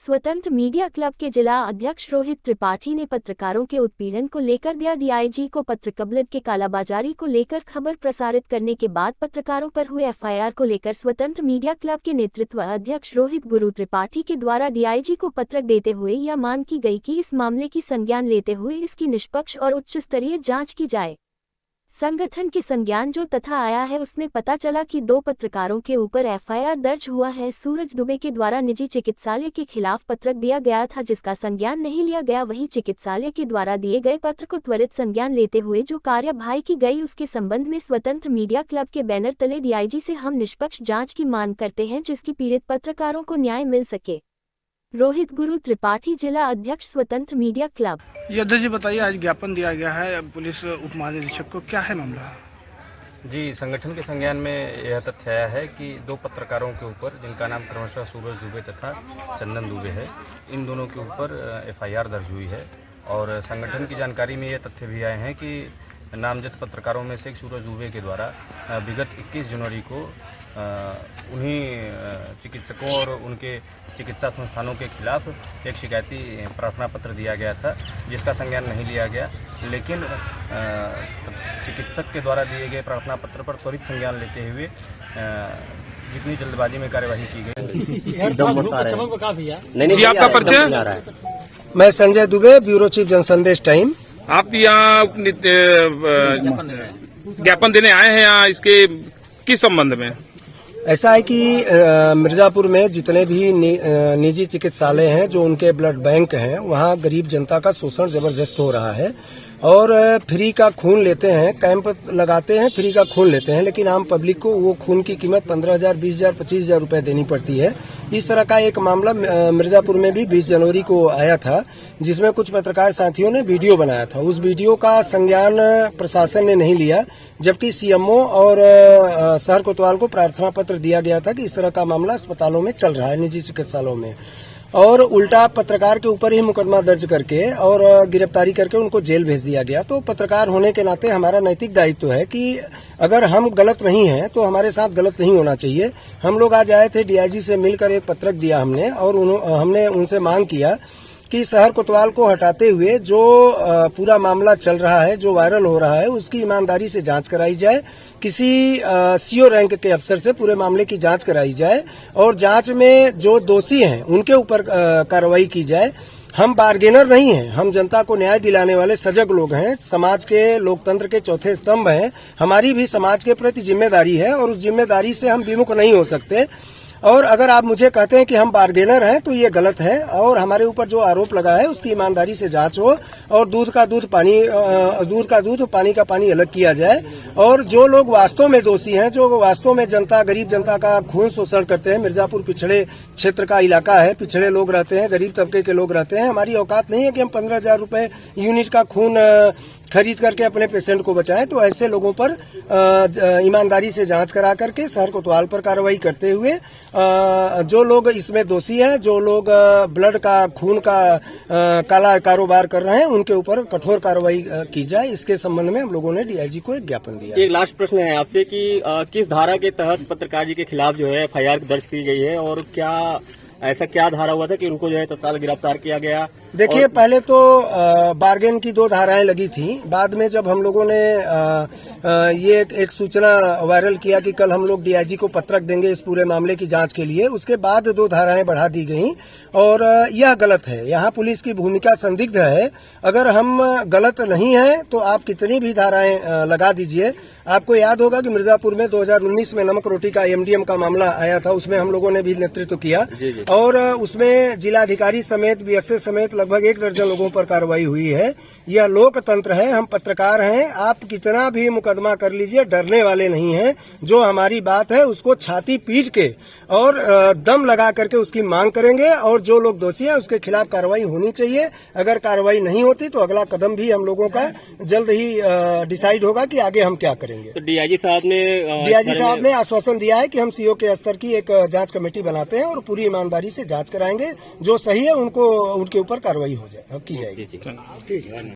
स्वतंत्र media club के जिला अध्यक्ष रोहित त्रिपाठी ने पत्रकारों के उत्पीड़न को लेकर दिया डीआईजी को पत्र। कबलियत के कालाबाजारी को लेकर खबर प्रसारित करने के बाद पत्रकारों पर हुए एफआईआर को लेकर स्वतंत्र मीडिया क्लब के नेतृत्व अध्यक्ष रोहित गुरु त्रिपाठी के द्वारा डीआईजी को पत्र देते हुए यह मांग की गई कि इस मामले की संज्ञान लेते हुए इसकी निष्पक्ष और उच्च स्तरीय जाँच की जाए। संगठन के संज्ञान जो तथा आया है उसमें पता चला कि 2 पत्रकारों के ऊपर एफआईआर दर्ज हुआ है। सूरज दुबे के द्वारा निजी चिकित्सालय के खिलाफ पत्रक दिया गया था जिसका संज्ञान नहीं लिया गया। वहीं चिकित्सालय के द्वारा दिए गए पत्र को त्वरित संज्ञान लेते हुए जो कार्यवाही की गई उसके संबंध में स्वतंत्र मीडिया क्लब के बैनर तले डीआईजी से हम निष्पक्ष जाँच की मांग करते हैं जिसकी पीड़ित पत्रकारों को न्याय मिल सके। रोहित गुरु त्रिपाठी, जिला अध्यक्ष स्वतंत्र मीडिया क्लब। योद्धा जी बताइए, आज ज्ञापन दिया गया है पुलिस उप महानिरीक्षक को, क्या है मामला? जी, संगठन के संज्ञान में यह तथ्य आया है कि 2 पत्रकारों के ऊपर, जिनका नाम क्रमशः सूरज दुबे तथा चंदन दुबे है, इन दोनों के ऊपर एफआईआर दर्ज हुई है। और संगठन की जानकारी में यह तथ्य भी आए हैं कि नामजद पत्रकारों में से एक सूरज दुबे के द्वारा विगत 21 जनवरी को उन्हीं चिकित्सकों और उनके चिकित्सा संस्थानों के खिलाफ एक शिकायती प्रार्थना पत्र दिया गया था जिसका संज्ञान नहीं लिया गया। लेकिन चिकित्सक के द्वारा दिए गए प्रार्थना पत्र पर त्वरित संज्ञान लेते हुए जितनी जल्दबाजी में कार्यवाही की गई। नहीं, आपका परिचय? मैं Sanjay Dubey, bureau chief Jansandesh time. आप यहाँ ज्ञापन देने आए हैं यहाँ इसके किस संबंध में? ऐसा है कि मिर्जापुर में जितने भी निजी चिकित्सालय हैं जो उनके ब्लड बैंक हैं वहाँ गरीब जनता का शोषण जबरदस्त हो रहा है और फ्री का खून लेते हैं, कैंप लगाते हैं, फ्री का खून लेते हैं, लेकिन आम पब्लिक को वो खून की कीमत 15,000, 20,000, 25,000 रुपए देनी पड़ती है। इस तरह का एक मामला मिर्जापुर में भी 20 जनवरी को आया था जिसमें कुछ पत्रकार साथियों ने वीडियो बनाया था। उस वीडियो का संज्ञान प्रशासन ने नहीं लिया, जबकि सीएमओ और शहर कोतवाल को प्रार्थना पत्र दिया गया था कि इस तरह का मामला अस्पतालों में चल रहा है, निजी चिकित्सालयों में, और उल्टा पत्रकार के ऊपर ही मुकदमा दर्ज करके और गिरफ्तारी करके उनको जेल भेज दिया गया। तो पत्रकार होने के नाते हमारा नैतिक दायित्व है कि अगर हम गलत नहीं हैं तो हमारे साथ गलत नहीं होना चाहिए। हम लोग आज आए थे, डीआईजी से मिलकर एक पत्रक दिया हमने और हमने उनसे मांग किया कि शहर कोतवाल को हटाते हुए जो पूरा मामला चल रहा है, जो वायरल हो रहा है, उसकी ईमानदारी से जांच कराई जाए। किसी सीओ रैंक के अफसर से पूरे मामले की जांच कराई जाए और जांच में जो दोषी हैं उनके ऊपर कार्रवाई की जाए। हम बार्गेनर नहीं हैं, हम जनता को न्याय दिलाने वाले सजग लोग हैं, समाज के लोकतंत्र के चौथे स्तंभ हैं। हमारी भी समाज के प्रति जिम्मेदारी है और उस जिम्मेदारी से हम विमुख नहीं हो सकते। और अगर आप मुझे कहते हैं कि हम बार्गेनर हैं तो ये गलत है और हमारे ऊपर जो आरोप लगा है उसकी ईमानदारी से जांच हो और दूध का दूध पानी का पानी अलग किया जाए। और जो लोग वास्तव में दोषी हैं, जो वास्तव में गरीब जनता का खून शोषण करते हैं, मिर्जापुर पिछड़े क्षेत्र का इलाका है, पिछड़े लोग रहते हैं, गरीब तबके के लोग रहते हैं, हमारी औकात नहीं है कि हम 15,000 रुपए यूनिट का खून खरीद करके अपने पेशेंट को बचाएं। तो ऐसे लोगों पर ईमानदारी से जांच करा करके शहर कोतवाल पर कार्रवाई करते हुए जो लोग इसमें दोषी हैं, जो लोग ब्लड का खून का काला कारोबार कर रहे हैं, उनके ऊपर कठोर कार्रवाई की जाए। इसके संबंध में हम लोगों ने डीआईजी को एक ज्ञापन दिया। एक लास्ट प्रश्न है आपसे कि किस धारा के तहत पत्रकार जी के खिलाफ जो है एफआईआर दर्ज की गई है और ऐसा क्या धारा हुआ था कि उनको जो है तत्काल गिरफ्तार किया गया? देखिए, पहले तो बार्गेन की 2 धाराएं लगी थी। बाद में जब हम लोगों ने ये एक सूचना वायरल किया कि कल हम लोग डीआईजी को पत्रक देंगे इस पूरे मामले की जांच के लिए, उसके बाद 2 धाराएं बढ़ा दी गईं और यह गलत है। यहाँ पुलिस की भूमिका संदिग्ध है। अगर हम गलत नहीं हैं तो आप कितनी भी धाराएं लगा दीजिए। आपको याद होगा कि मिर्जापुर में 2019 में नमक रोटी का एमडीएम का मामला आया था, उसमें हम लोगों ने भी नेतृत्व किया और उसमें जिलाधिकारी समेत बीएसए समेत लगभग 1 दर्जन लोगों पर कार्रवाई हुई है। यह लोकतंत्र है, हम पत्रकार हैं, आप कितना भी मुकदमा कर लीजिए, डरने वाले नहीं हैं। जो हमारी बात है उसको छाती पीट के और दम लगा करके उसकी मांग करेंगे और जो लोग दोषी हैं उसके खिलाफ कार्रवाई होनी चाहिए। अगर कार्रवाई नहीं होती तो अगला कदम भी हम लोगों का जल्द ही डिसाइड होगा कि आगे हम क्या करेंगे। तो डीआईजी साहब ने आश्वासन दिया है कि हम सीओ के स्तर की एक जांच कमेटी बनाते हैं और पूरी ईमानदारी से जांच कराएंगे। जो सही है उनके ऊपर कार्रवाई की जाएगी।